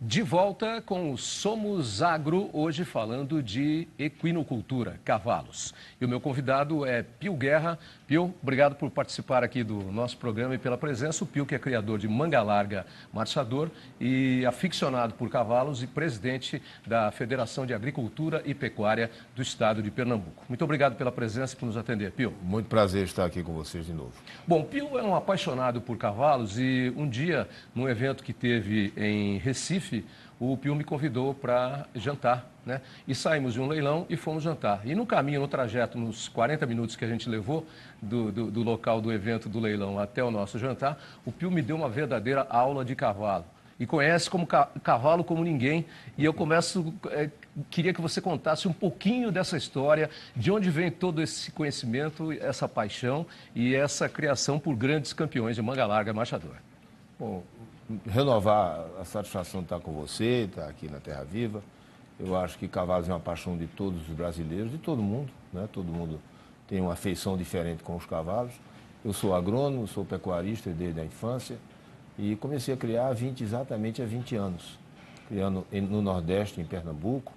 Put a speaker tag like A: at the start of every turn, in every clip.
A: De volta com o Somos Agro, hoje falando de equinocultura, cavalos. E o meu convidado é Pio Guerra. Pio, obrigado por participar aqui do nosso programa e pela presença. O Pio, que é criador de Manga Larga Marchador e aficionado por cavalos e presidente da Federação de Agricultura e Pecuária do Estado de Pernambuco. Muito obrigado pela presença e por nos atender, Pio.
B: Muito prazer estar aqui com vocês de novo.
A: Bom, Pio é um apaixonado por cavalos e um dia, num evento que teve em Recife, o Pio me convidou para jantar, né? E saímos de um leilão e fomos jantar. E no caminho, no trajeto, nos 40 minutos que a gente levou do local do evento do leilão até o nosso jantar, o Pio me deu uma verdadeira aula de cavalo. E conhece como cavalo como ninguém. E eu queria que você contasse um pouquinho dessa história, de onde vem todo esse conhecimento, essa paixão e essa criação por grandes campeões de Manga Larga Marchador.
B: Bom, renovar a satisfação de estar com você, estar aqui na Terra Viva. Eu acho que cavalos é uma paixão de todos os brasileiros, de todo mundo, né? Todo mundo tem uma afeição diferente com os cavalos. Eu sou agrônomo, sou pecuarista desde a infância e comecei a criar exatamente há 20 anos. Criando no Nordeste, em Pernambuco,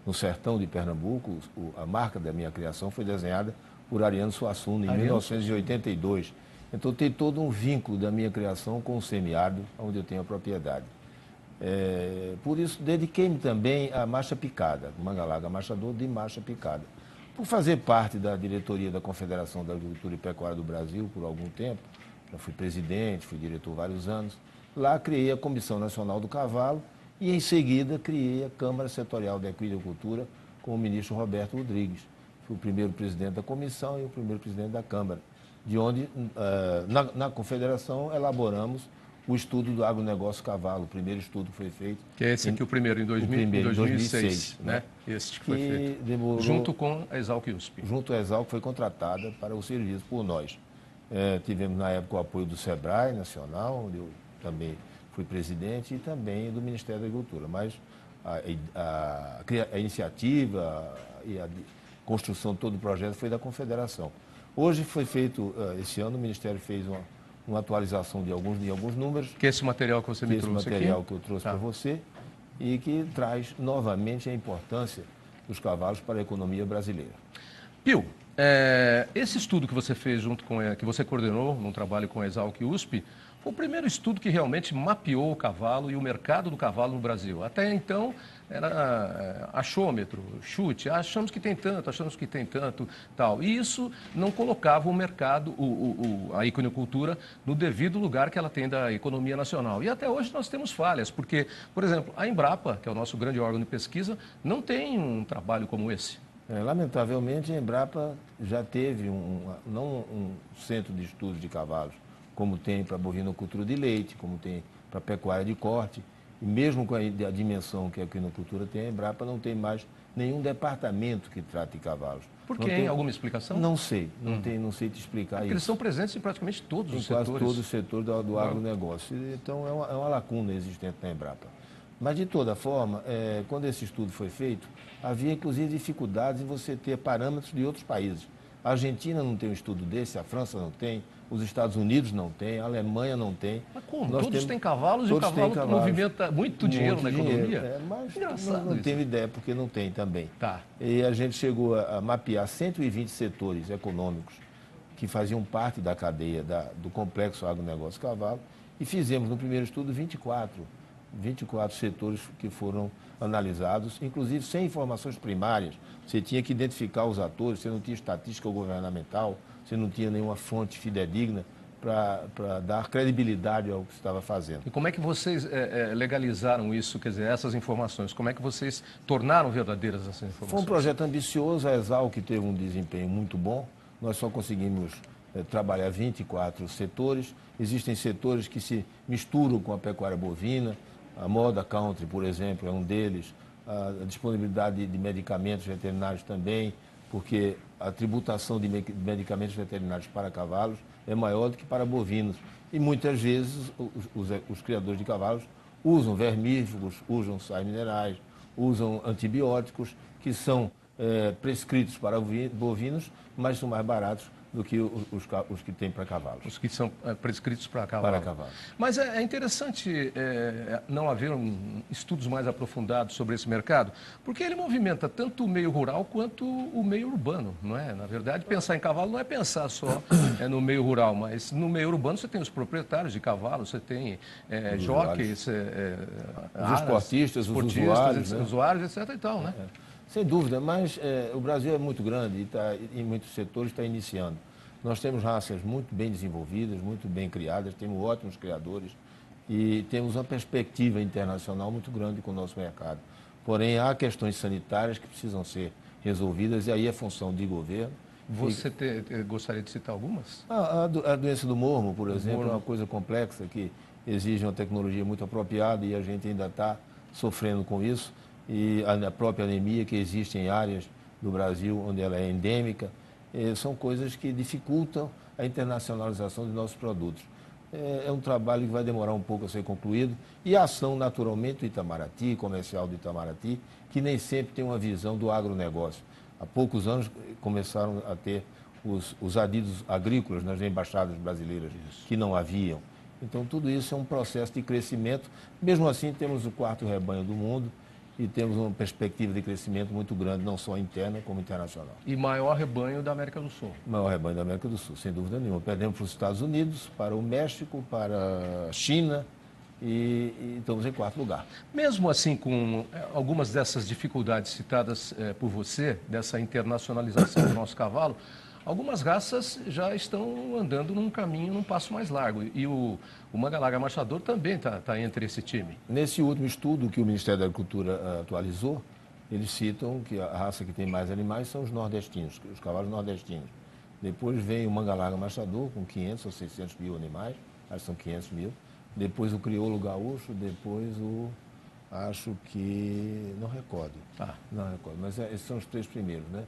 B: no sertão de Pernambuco. A marca da minha criação foi desenhada por Ariano Suassuna em 1982. Então tem todo um vínculo da minha criação com o semiárido, onde eu tenho a propriedade. Por isso, dediquei-me também à marcha picada, Manga Larga Marchador de marcha picada. Por fazer parte da diretoria da Confederação da Agricultura e Pecuária do Brasil por algum tempo, já fui presidente, fui diretor vários anos. Lá criei a Comissão Nacional do Cavalo e, em seguida, criei a Câmara Setorial da Equinocultura com o ministro Roberto Rodrigues. Fui o primeiro presidente da comissão e o primeiro presidente da Câmara, de onde, na Confederação, elaboramos o estudo do agronegócio cavalo, o primeiro estudo que foi feito.
A: Que é esse aqui, o primeiro, em 2006, né? Este que foi feito.
B: Demorou,
A: junto com a Exalc USP.
B: Junto à Exalc, foi contratada para o serviço por nós. Tivemos, na época, o apoio do SEBRAE Nacional, onde eu também fui presidente, e também do Ministério da Agricultura. Mas a iniciativa e a construção de todo o projeto foi da Confederação. Hoje foi feito, esse ano, o Ministério fez uma atualização de alguns números.
A: Que é esse material que você me trouxe aqui?
B: Esse material que eu trouxe para você e que traz novamente a importância dos cavalos para a economia brasileira.
A: Pio, esse estudo que você fez que você coordenou num trabalho com a Exalc USP, foi o primeiro estudo que realmente mapeou o cavalo e o mercado do cavalo no Brasil. Até então, era achômetro, chute, achamos que tem tanto, tal. E isso não colocava o mercado, a equinocultura, no devido lugar que ela tem da economia nacional. E até hoje nós temos falhas, porque, por exemplo, a Embrapa, que é o nosso grande órgão de pesquisa, não tem um trabalho como esse.
B: Lamentavelmente, a Embrapa já teve não um centro de estudos de cavalos, como tem para bovinocultura de leite, como tem para pecuária de corte. E mesmo com a dimensão que a equinocultura tem, a Embrapa não tem mais nenhum departamento que trate de cavalos.
A: Por quê? Tem alguma explicação?
B: Não sei, não sei te explicar isso.
A: Eles são presentes em praticamente todos os setores.
B: Em quase todos os setores do agronegócio. Então, é uma lacuna existente na Embrapa. Mas, de toda forma, quando esse estudo foi feito, havia, inclusive, dificuldades em você ter parâmetros de outros países. A Argentina não tem um estudo desse, a França não tem, os Estados Unidos não tem, a Alemanha não tem.
A: Mas como? Todos têm cavalos e o cavalo movimenta muito dinheiro na economia?
B: Mas não tenho ideia, porque não tem também.
A: Tá.
B: E a gente chegou a mapear 120 setores econômicos que faziam parte da cadeia do complexo agronegócio cavalo e fizemos no primeiro estudo 24 setores que foram analisados, inclusive sem informações primárias. Você tinha que identificar os atores, você não tinha estatística governamental, você não tinha nenhuma fonte fidedigna para dar credibilidade ao que você estava fazendo.
A: E como é que vocês legalizaram isso, quer dizer, essas informações? Como é que vocês tornaram verdadeiras essas informações?
B: Foi um projeto ambicioso, a Exalc teve um desempenho muito bom. Nós só conseguimos trabalhar 24 setores. Existem setores que se misturam com a pecuária bovina. A Moda Country, por exemplo, é um deles. A disponibilidade de medicamentos veterinários também, porque a tributação de medicamentos veterinários para cavalos é maior do que para bovinos. E muitas vezes os criadores de cavalos usam vermífugos, usam sais minerais, usam antibióticos que são prescritos para bovinos, mas são mais baratos do que os que tem para cavalos.
A: Os que são prescritos para cavalo.
B: Para cavalo.
A: Mas é interessante não haver estudos mais aprofundados sobre esse mercado, porque ele movimenta tanto o meio rural quanto o meio urbano, não é? Na verdade, pensar em cavalo não é pensar só no meio rural, mas no meio urbano você tem os proprietários de cavalos, você tem jockeys,
B: os esportistas, os usuários, né?
A: Usuários, etc. e tal, né?
B: Sem dúvida, mas o Brasil é muito grande e em muitos setores está iniciando. Nós temos raças muito bem desenvolvidas, muito bem criadas, temos ótimos criadores e temos uma perspectiva internacional muito grande com o nosso mercado. Porém, há questões sanitárias que precisam ser resolvidas e aí é função de governo.
A: Você gostaria de citar algumas?
B: A doença do mormo, por exemplo, é uma coisa complexa que exige uma tecnologia muito apropriada e a gente ainda está sofrendo com isso. E a própria anemia que existe em áreas do Brasil onde ela é endêmica, são coisas que dificultam a internacionalização de nossos produtos. É um trabalho que vai demorar um pouco a ser concluído e a ação, naturalmente, do Itamaraty, comercial do Itamaraty, que nem sempre tem uma visão do agronegócio. Há poucos anos começaram a ter os adidos agrícolas nas embaixadas brasileiras, que não haviam. Então, tudo isso é um processo de crescimento. Mesmo assim, temos o 4º rebanho do mundo, e temos uma perspectiva de crescimento muito grande, não só interna, como internacional.
A: E maior rebanho da América do Sul.
B: Maior rebanho da América do Sul, sem dúvida nenhuma. Perdemos para os Estados Unidos, para o México, para a China e estamos em 4º lugar.
A: Mesmo assim, com algumas dessas dificuldades citadas por você, dessa internacionalização do nosso cavalo, algumas raças já estão andando num caminho, num passo mais largo. E o Manga-Larga Marchador também está entre esse time.
B: Nesse último estudo que o Ministério da Agricultura atualizou, eles citam que a raça que tem mais animais são os nordestinos, os cavalos nordestinos. Depois vem o Manga-Larga Marchador, com 500 ou 600 mil animais, acho que são 500 mil. Depois o Crioulo Gaúcho, depois acho que, não recordo. Não recordo, mas esses são os 3 primeiros, né?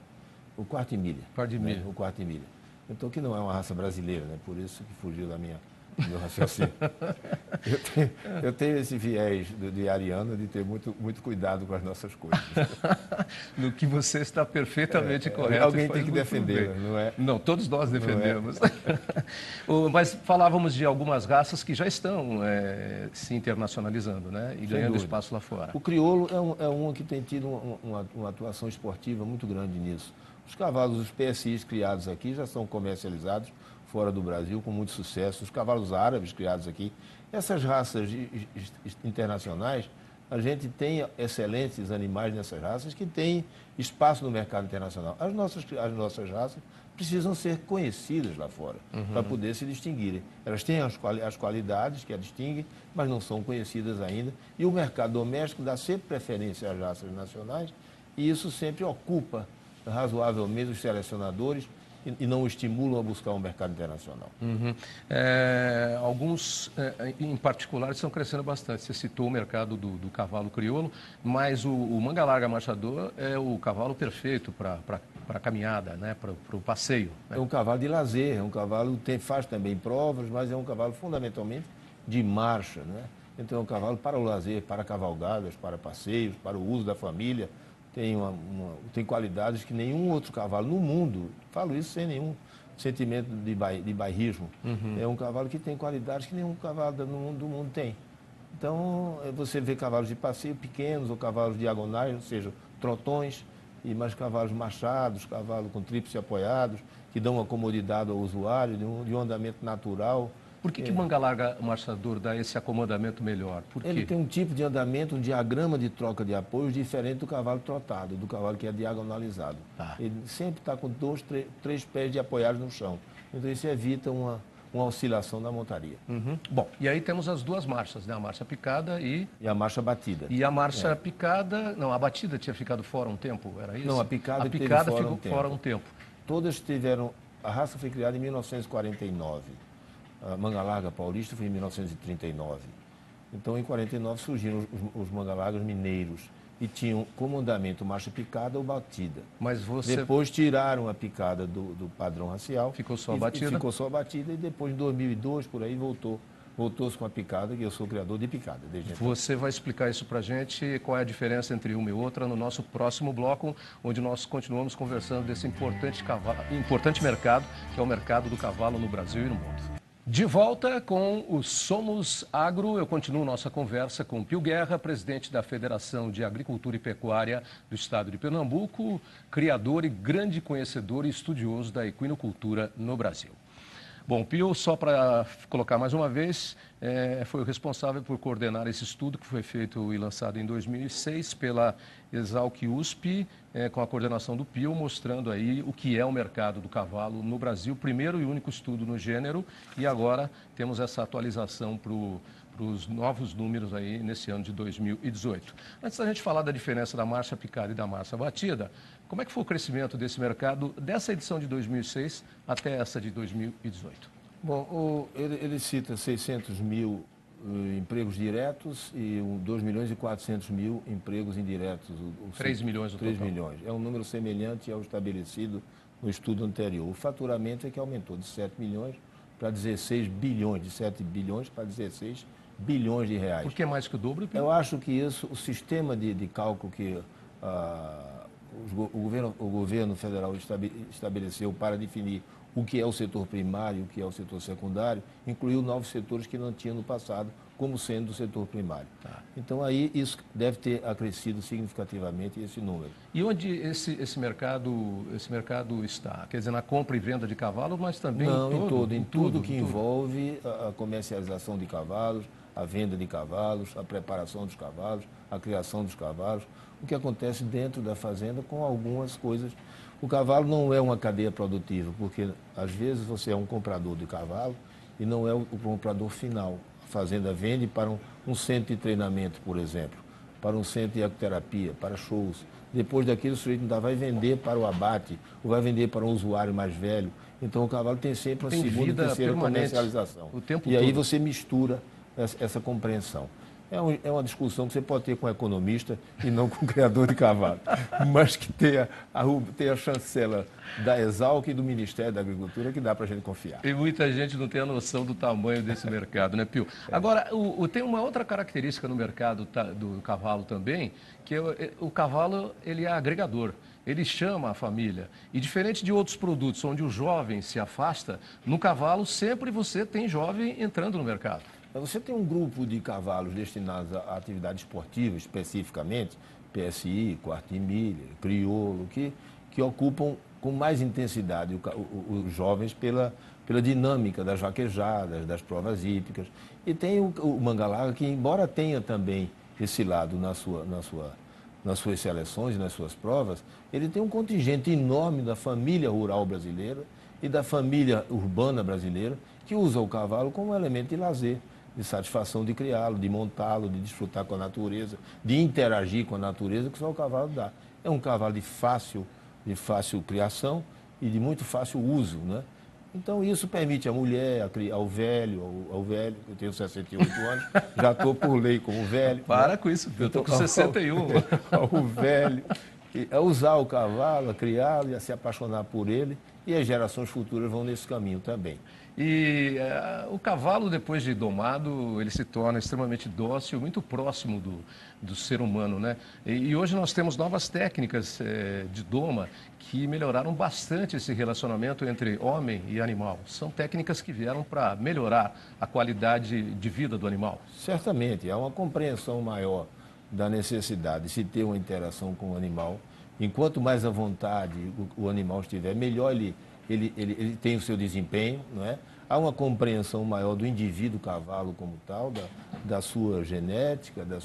B: O Quarta Milha. Né? O Quarta Milha. Então, que não é uma raça brasileira, né? Por isso que fugiu do meu raciocínio. Eu tenho esse viés de ariano de ter muito cuidado com as nossas coisas.
A: No que você está perfeitamente correto.
B: Alguém tem que defender, não é?
A: Não, todos nós defendemos. Mas falávamos de algumas raças que já estão se internacionalizando, né? E ganhando espaço lá fora.
B: O crioulo é um que tem tido uma atuação esportiva muito grande nisso. Os cavalos, os PSIs criados aqui já são comercializados fora do Brasil com muito sucesso. Os cavalos árabes criados aqui. Essas raças internacionais, a gente tem excelentes animais nessas raças que têm espaço no mercado internacional. As nossas raças precisam ser conhecidas lá fora para poder se distinguirem. Elas têm as qualidades que a distinguem, mas não são conhecidas ainda. E o mercado doméstico dá sempre preferência às raças nacionais e isso sempre ocupa razoavelmente os selecionadores e não o estimulam a buscar um mercado internacional.
A: Alguns, em particular, estão crescendo bastante. Você citou o mercado do cavalo crioulo, mas o Manga-Larga Marchador é o cavalo perfeito para a caminhada, né? Para o passeio. Né?
B: É um cavalo de lazer, é um cavalo que faz também provas, mas é um cavalo fundamentalmente de marcha. Né? Então é um cavalo para o lazer, para cavalgadas, para passeios, para o uso da família. Tem qualidades que nenhum outro cavalo no mundo, falo isso sem nenhum sentimento de bairrismo, é um cavalo que tem qualidades que nenhum cavalo do mundo tem. Então, você vê cavalos de passeio pequenos ou cavalos diagonais, ou seja, trotões, e mais cavalos machados, cavalos com tríplice apoiados, que dão uma comodidade ao usuário, de um andamento natural.
A: Por que Manga-Larga Marchador dá esse acomodamento melhor? Por quê?
B: Ele tem um tipo de andamento, um diagrama de troca de apoios diferente do cavalo trotado, do cavalo que é diagonalizado. Ele sempre está com 2, 3 pés de apoiados no chão. Então isso evita uma oscilação da montaria.
A: Bom, e aí temos as duas marchas, né? A marcha picada e
B: a marcha batida.
A: E a marcha picada, não, a batida tinha ficado fora um tempo, era isso?
B: Não, a picada
A: ficou fora um tempo.
B: Todas tiveram, a raça foi criada em 1949. A Manga-Larga Paulista foi em 1939. Então, em 49 surgiram os Manga-Largas mineiros e tinham como andamento marcha picada ou batida.
A: Mas
B: Depois tiraram a picada do padrão racial.
A: Ficou só a batida?
B: Ficou só a batida e depois, em 2002, por aí, voltou voltou-se com a picada, que eu sou criador de picada. Desde então.
A: Você vai explicar isso para a gente, qual é a diferença entre uma e outra, no nosso próximo bloco, onde nós continuamos conversando desse importante mercado, que é o mercado do cavalo no Brasil e no mundo. De volta com o Somos Agro, eu continuo nossa conversa com Pio Guerra, presidente da Federação de Agricultura e Pecuária do Estado de Pernambuco, criador e grande conhecedor e estudioso da equinocultura no Brasil. Bom, Pio, só para colocar mais uma vez, foi o responsável por coordenar esse estudo que foi feito e lançado em 2006 pela Exalc USP, com a coordenação do Pio, mostrando aí o que é o mercado do cavalo no Brasil, primeiro e único estudo no gênero, e agora temos essa atualização para os novos números aí nesse ano de 2018. Antes da gente falar da diferença da marcha picada e da marcha batida, como é que foi o crescimento desse mercado dessa edição de 2006 até essa de 2018?
B: Bom, ele cita 600 mil empregos diretos e 2 milhões e 400 mil empregos indiretos.
A: 3 milhões no total.
B: 3 milhões. É um número semelhante ao estabelecido no estudo anterior. O faturamento é que aumentou de 7 milhões para 16 bilhões, de 7 bilhões para 16 bilhões de reais.
A: Por que mais que o dobro?
B: Eu acho que isso, o sistema de cálculo que o governo federal estabeleceu para definir o que é o setor primário e o que é o setor secundário, incluiu novos setores que não tinha no passado, como sendo o setor primário. Tá. Então, aí, isso deve ter acrescido significativamente esse número.
A: E onde esse mercado está? Quer dizer, na compra e venda de cavalos, mas também
B: em tudo que envolve a comercialização de cavalos, a venda de cavalos, a preparação dos cavalos, a criação dos cavalos, o que acontece dentro da fazenda com algumas coisas. O cavalo não é uma cadeia produtiva, porque às vezes você é um comprador de cavalo e não é o comprador final. A fazenda vende para um centro de treinamento, por exemplo, para um centro de ecoterapia, para shows. Depois daquilo, o sujeito ainda vai vender para o abate, ou vai vender para um usuário mais velho. Então, o cavalo tem sempre a segunda e terceira comercialização.
A: O tempo
B: e
A: todo.
B: aí você mistura essa compreensão. É uma discussão que você pode ter com um economista e não com um criador de cavalo, mas que tem a chancela da Exalc e do Ministério da Agricultura que dá para a gente confiar.
A: E muita gente não tem a noção do tamanho desse mercado, né, Pio? Agora, tem uma outra característica no mercado do cavalo também, que o cavalo ele é agregador. Ele chama a família. E diferente de outros produtos onde o jovem se afasta, no cavalo sempre você tem jovem entrando no mercado.
B: Você tem um grupo de cavalos destinados à atividade esportiva, especificamente, PSI, quarta milha, crioulo, que ocupam com mais intensidade os jovens pela dinâmica das vaquejadas, das provas hípicas. E tem o manga-larga, que embora tenha também esse lado nas suas seleções e nas suas provas, ele tem um contingente enorme da família rural brasileira e da família urbana brasileira que usa o cavalo como elemento de lazer, de satisfação de criá-lo, de montá-lo, de desfrutar com a natureza, de interagir com a natureza, que só o cavalo dá. É um cavalo de fácil criação e de muito fácil uso, né? Então, isso permite à mulher, ao velho, eu tenho 68 anos, já estou por lei como velho.
A: Para com isso, eu estou com 61.
B: Ao velho, a usar o cavalo, a criá-lo e a se apaixonar por ele, e as gerações futuras vão nesse caminho também.
A: E o cavalo, depois de domado, ele se torna extremamente dócil, muito próximo do ser humano, né? E hoje nós temos novas técnicas de doma que melhoraram bastante esse relacionamento entre homem e animal. São técnicas que vieram para melhorar a qualidade de vida do animal.
B: Certamente, há uma compreensão maior da necessidade de se ter uma interação com o animal. Enquanto mais à vontade o animal estiver, melhor ele tem o seu desempenho, não é? Há uma compreensão maior do indivíduo cavalo como tal, da sua genética, da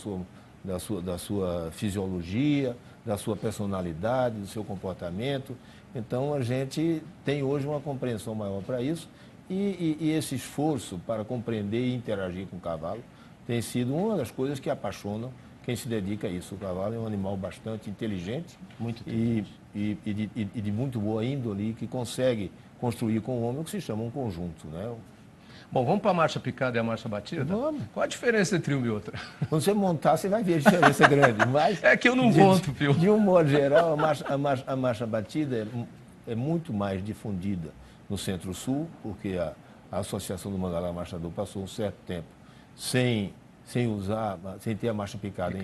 B: sua fisiologia, da sua personalidade, do seu comportamento. Então, a gente tem hoje uma compreensão maior para isso e esse esforço para compreender e interagir com o cavalo tem sido uma das coisas que apaixonam quem se dedica a isso. O cavalo é um animal bastante inteligente,
A: muito
B: e de muito boa índole, que consegue construir com o homem o que se chama um conjunto, né?
A: Bom, vamos para a marcha picada e a marcha batida?
B: Vamos.
A: Qual a diferença entre uma e outra?
B: Quando você montar, você vai ver a diferença grande. Mas,
A: é que eu não monto, Pio.
B: De um modo geral, a marcha batida é muito mais difundida no Centro-Sul, porque A Associação do Mangalá Machador passou um certo tempo sem ter a marcha picada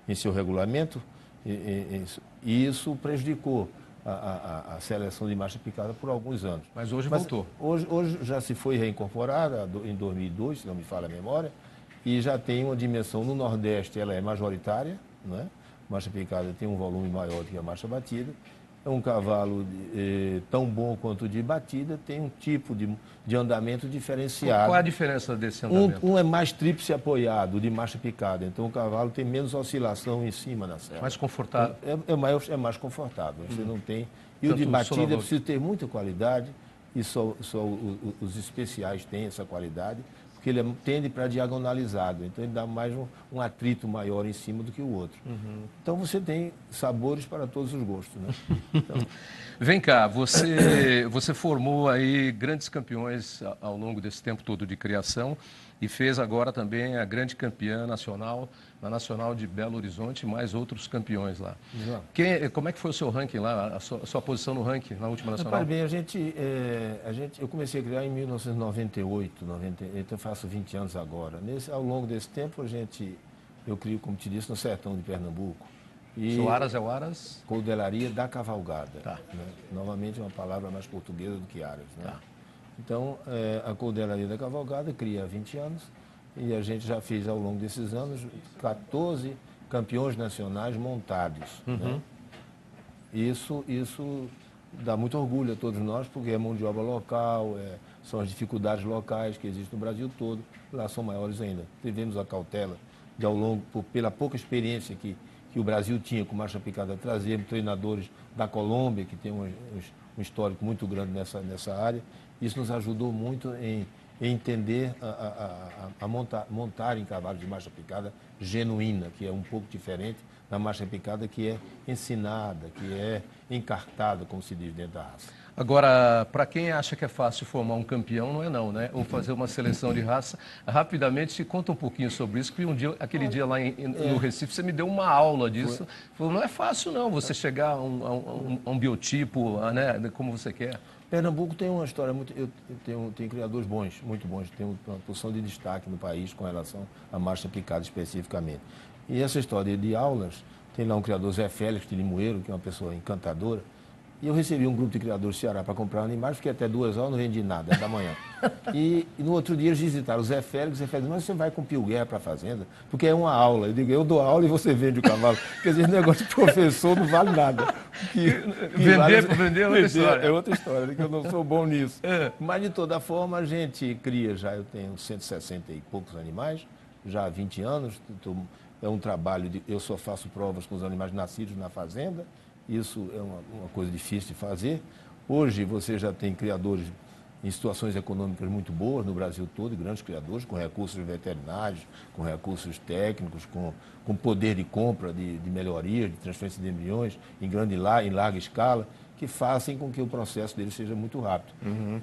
B: em seu regulamento, e isso prejudicou a seleção de marcha picada por alguns anos.
A: Mas hoje voltou.
B: Hoje já se foi reincorporada em 2002, se não me falha a memória, e já tem uma dimensão no Nordeste, ela é majoritária, né? Marcha picada tem um volume maior do que a marcha batida. É um cavalo tão bom quanto de batida, tem um tipo de andamento diferenciado.
A: Qual é a diferença desse andamento?
B: Um é mais tríplice apoiado, de marcha picada, então o cavalo tem menos oscilação em cima na sela.
A: Mais confortável?
B: É mais confortável, você não tem... E o de batida precisa ter muita qualidade, e só os especiais têm essa qualidade, porque ele tende para diagonalizado, então ele dá mais um atrito maior em cima do que o outro. Então você tem sabores para todos os gostos, né? Então...
A: Vem cá, você formou aí grandes campeões ao longo desse tempo todo de criação e fez agora também a grande campeã nacional, na Nacional de Belo Horizonte, mais outros campeões lá. Como é que foi o seu ranking lá, a sua posição no ranking na última Nacional?
B: Bem, eu comecei a criar em 1998, então eu faço 20 anos agora. Ao longo desse tempo, eu crio, como te disse, no sertão de Pernambuco.
A: O Aras é o Aras?
B: Coldelaria da Cavalgada.
A: Tá.
B: Né? Novamente, uma palavra mais portuguesa do que Aras. Né?
A: Tá.
B: Então, a Coldelaria da Cavalgada cria há 20 anos e a gente já fez, ao longo desses anos, 14 campeões nacionais montados. Né? Isso dá muito orgulho a todos nós, porque é mão de obra local, são as dificuldades locais que existem no Brasil todo, lá são maiores ainda. Tivemos a cautela de, ao longo, pela pouca experiência que o Brasil tinha com marcha picada, trazer treinadores da Colômbia, que tem um histórico muito grande nessa área. Isso nos ajudou muito em entender a montar em cavalo de marcha picada genuína, que é um pouco diferente da marcha picada que é ensinada, que é encartada, como se diz dentro da raça.
A: Agora, para quem acha que é fácil formar um campeão, não é não, né? Ou fazer uma seleção de raça, rapidamente conta um pouquinho sobre isso, porque aquele dia lá no Recife, você me deu uma aula disso. Falou, não é fácil não, você chegar a um biotipo, né, como você quer.
B: Pernambuco tem uma história eu tenho criadores bons, muito bons, tem uma posição de destaque no país com relação à marcha picada especificamente. E essa história de aulas, tem lá um criador, Zé Félix de Limoeiro, que é uma pessoa encantadora, e eu recebi um grupo de criadores do Ceará para comprar animais, fiquei até 2 horas, não vendi nada, da manhã. E no outro dia eles visitaram o Zé Félix disse, mas você vai com o Pio Guerra para a fazenda? Porque é uma aula. Eu digo, eu dou aula e você vende o cavalo. Quer dizer, esse negócio de professor não vale nada.
A: Vender é outra história.
B: É outra história, que eu não sou bom nisso. Mas, de toda forma, a gente cria já, eu tenho 160 e poucos animais, já há 20 anos, é um trabalho, eu só faço provas com os animais nascidos na fazenda. Isso é uma coisa difícil de fazer. Hoje você já tem criadores em situações econômicas muito boas no Brasil todo, grandes criadores, com recursos veterinários, com recursos técnicos, com poder de compra, de melhorias, de transferência de embriões em larga escala, que façam com que o processo deles seja muito rápido.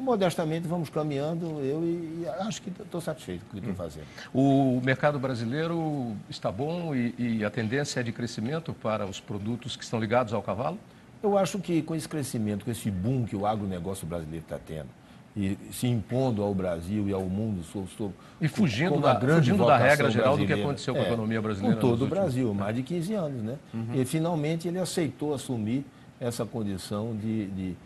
B: Modestamente vamos caminhando, e acho que estou satisfeito com o que estou fazendo.
A: O mercado brasileiro está bom e a tendência é de crescimento para os produtos que estão ligados ao cavalo?
B: Eu acho que com esse crescimento, com esse boom que o agronegócio brasileiro está tendo, e se impondo ao Brasil e ao mundo,
A: e fugindo da regra geral do que aconteceu com a economia brasileira.
B: Com todo o Brasil, mais de 15 anos, né? E finalmente ele aceitou assumir essa condição de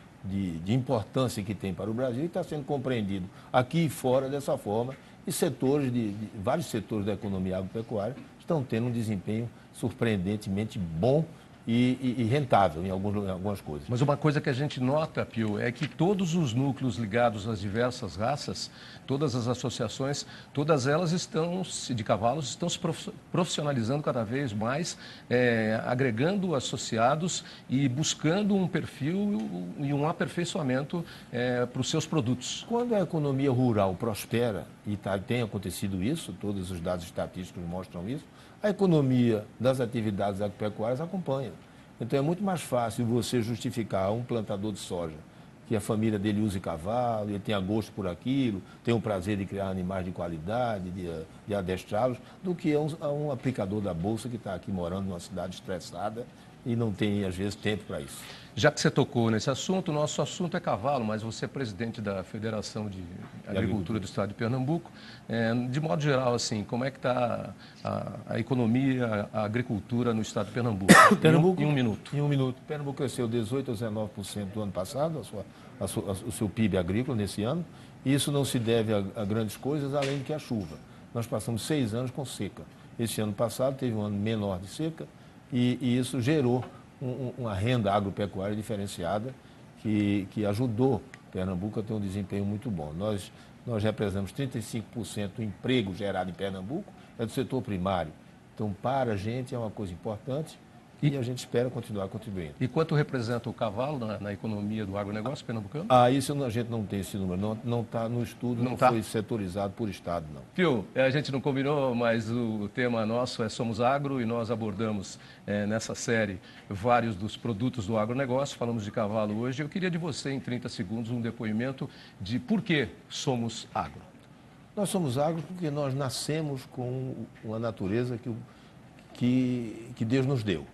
B: importância que tem para o Brasil e está sendo compreendido aqui e fora dessa forma. E vários setores da economia agropecuária estão tendo um desempenho surpreendentemente bom e rentável em algumas coisas.
A: Mas uma coisa que a gente nota, Pio, é que todos os núcleos ligados às diversas raças, todas as associações, todas elas de cavalos estão se profissionalizando cada vez mais, agregando associados e buscando um perfil e um aperfeiçoamento para os seus produtos.
B: Quando a economia rural prospera, e tem acontecido isso, todos os dados estatísticos mostram isso, a economia das atividades agropecuárias acompanha. Então é muito mais fácil você justificar a um plantador de soja que a família dele use cavalo, ele tenha gosto por aquilo, tem o prazer de criar animais de qualidade, de adestrá-los, do que a um aplicador da Bolsa que está aqui morando numa cidade estressada e não tem, às vezes, tempo para isso.
A: Já que você tocou nesse assunto, o nosso assunto é cavalo, mas você é presidente da Federação de Agricultura do Estado de Pernambuco. De modo geral, assim, como é que está a economia, a agricultura no Estado de Pernambuco?
B: Pernambuco,
A: em um minuto.
B: Em um minuto. Pernambuco cresceu 18% a 19% do ano passado, o seu PIB agrícola nesse ano. E isso não se deve a grandes coisas, além do que a chuva. Nós passamos 6 anos com seca. Esse ano passado teve um ano menor de seca e isso gerou uma renda agropecuária diferenciada que ajudou Pernambuco a ter um desempenho muito bom. Nós representamos 35% do emprego gerado em Pernambuco, é do setor primário. Então, para a gente é uma coisa importante e a gente espera continuar contribuindo.
A: E quanto representa o cavalo na economia do agronegócio pernambucano?
B: Isso a gente não tem esse número, não está no estudo, não foi setorizado por estado, não.
A: Pio, a gente não combinou, mas o tema nosso é Somos Agro e nós abordamos nessa série vários dos produtos do agronegócio, falamos de cavalo hoje. Eu queria de você, em 30 segundos, um depoimento de por que somos agro.
B: Nós somos agro porque nós nascemos com uma natureza que Deus nos deu.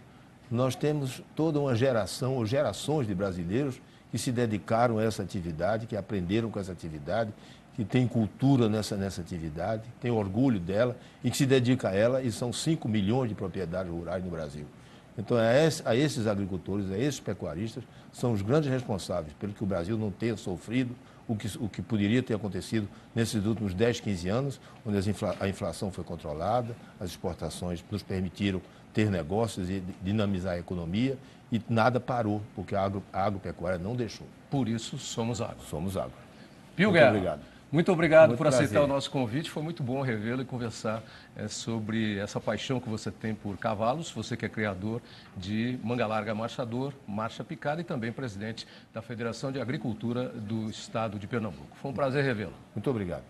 B: Nós temos toda uma geração, ou gerações de brasileiros que se dedicaram a essa atividade, que aprenderam com essa atividade, que têm cultura nessa atividade, têm orgulho dela e que se dedica a ela, e são 5 milhões de propriedades rurais no Brasil. Então, a esses agricultores, a esses pecuaristas, são os grandes responsáveis pelo que o Brasil não tenha sofrido o que poderia ter acontecido nesses últimos 10, 15 anos, onde a inflação foi controlada, as exportações nos permitiram ter negócios e dinamizar a economia, e nada parou, porque a agropecuária não deixou.
A: Por isso, somos agro.
B: Somos agro.
A: Pio
B: Muito obrigado.
A: Muito obrigado por
B: prazer.
A: aceitar o nosso convite. Foi muito bom revê-lo e conversar sobre essa paixão que você tem por cavalos. Você que é criador de Manga Larga Marchador, Marcha Picada e também presidente da Federação de Agricultura do Estado de Pernambuco. Foi um prazer revê-lo.
B: Muito obrigado.